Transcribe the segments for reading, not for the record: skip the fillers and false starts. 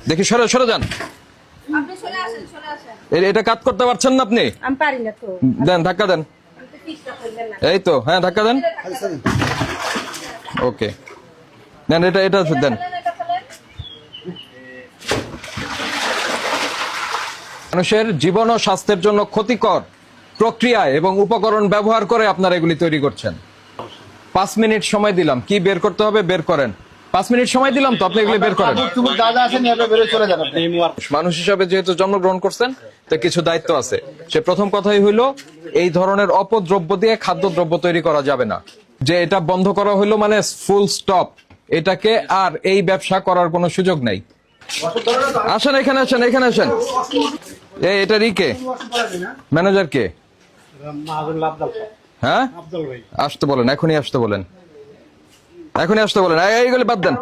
দেখি সরে সরে যান। আপনি চলে আসেন, চলে আসেন। এটা কাট করতে পারছেন না আপনি? আমি পারি না তো। দেন, ধাক্কা দেন। আমি তো চেষ্টা করবেন না। এই তো, হ্যাঁ ধাক্কা দেন। ওকে, দেন এটা এটা দেন। মানুষের জীবন ও স্বাস্থ্যের জন্য ক্ষতিকর প্রক্রিয়া এবং উপকরণ ব্যবহার করে আপনারা এগুলি তৈরি করছেন। 5 মিনিট সময় দিলাম, কি বের করতে হবে বের করেন। 5 মিনিট সময় দিলাম তো, আপনি এগুলি বের করেন। মানুষ হিসাবে যেহেতু জন্মগ্রহণ করছেন, তো কিছু দায়িত্ব আছে। সে প্রথম কথাই হইলো, এই ধরনের অপদ্রব্য দিয়ে খাদ্যদ্রব্য তৈরি করা যাবে না। যে এটা বন্ধ করা হইলো মানে ফুল স্টপ, এটাকে আর এই ব্যবসা করার কোনো সুযোগ নাই। আসেন এখানে, আসেন এখানে আসেন। এটা রিকে ম্যানেজার কে? হ্যাঁ, আসতে বলেন, এখনই আসতে বলেন, এখনই আসতে বলেন। এইগুলি বাদ দেন।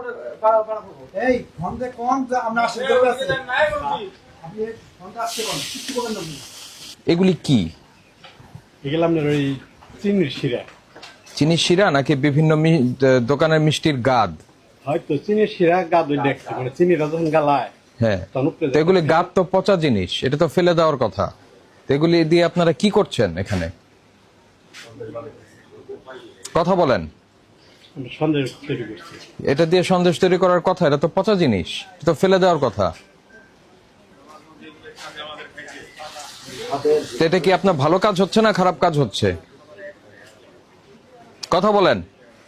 এগুলি কি? এগুলো আপনার ওই চিনির শিরা। চিনির শিরা নাকি বিভিন্ন দোকানের মিষ্টির গাদ? হয়তো চিনির শিরা গাদ ওই দেখছি, মানে চিনিটা যখন গালায়। হ্যাঁ, তো এগুলি গাদ তো পচা জিনিস, এটা তো ফেলে দেওয়ার কথা। এগুলি দিয়ে আপনারা কি করছেন এখানে? কথা বলেন। সন্দেশ তৈরি করছি। এটা দিয়ে সন্দেশ তৈরি করার কথা? এটা তো পচা জিনিস, এটা তো ফেলে দেওয়ার কথা। এটা কি আপনার ভালো কাজ হচ্ছে না খারাপ কাজ হচ্ছে? কথা বলেন,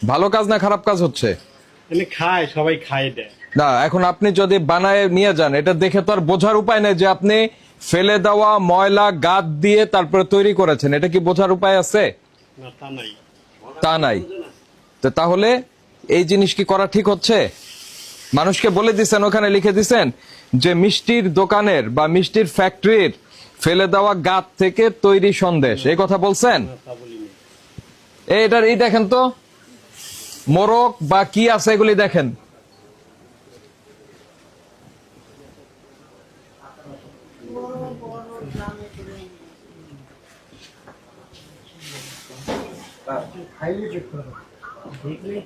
ভালো কাজ না খারাপ কাজ হচ্ছে? খায়, সবাই খায় দেয় না, এখন আপনি যদি বানায় নিয়ে যান, এটা দেখে তো আর বোঝার উপায় নেই যে আপনি ফেলে দেওয়া ময়লা গাদ দিয়ে তারপরে তৈরি করেছেন। এটা কি বোঝার উপায় আছে? না, তা নাই। তা নাই। তো তাহলে এই জিনিস কি করা ঠিক হচ্ছে? মানুষকে বলে দিচ্ছেন, ওখানে লিখে দিচ্ছেন যে মিষ্টির দোকানের বা মিষ্টির ফ্যাক্টরির ফেলে দেওয়া গাদ থেকে তৈরি সন্দেশ, এই কথা বলছেন? এটার এই দেখেন তো, মোরক বা কি আছে এগুলি দেখেন।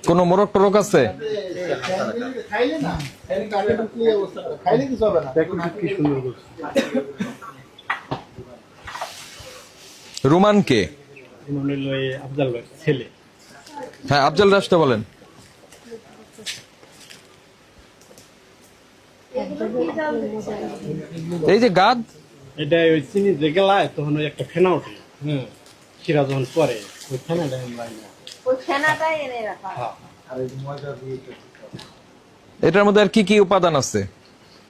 কোন মোরক টোরক আছে? রুমান কে? আফজাল ভাই ছেলে। হ্যাঁ, আফজাল রাষ্ট্র বলেন। এই যে গাদ, এটা ওই চিনি যে গেলায় তখন ওই একটা ফেনা ওঠে। শিরা যখন পরে ওই ফেনাটা ওই ফেনাটাই এনে রাখা। এটার মধ্যে আর কি কি উপাদান আছে?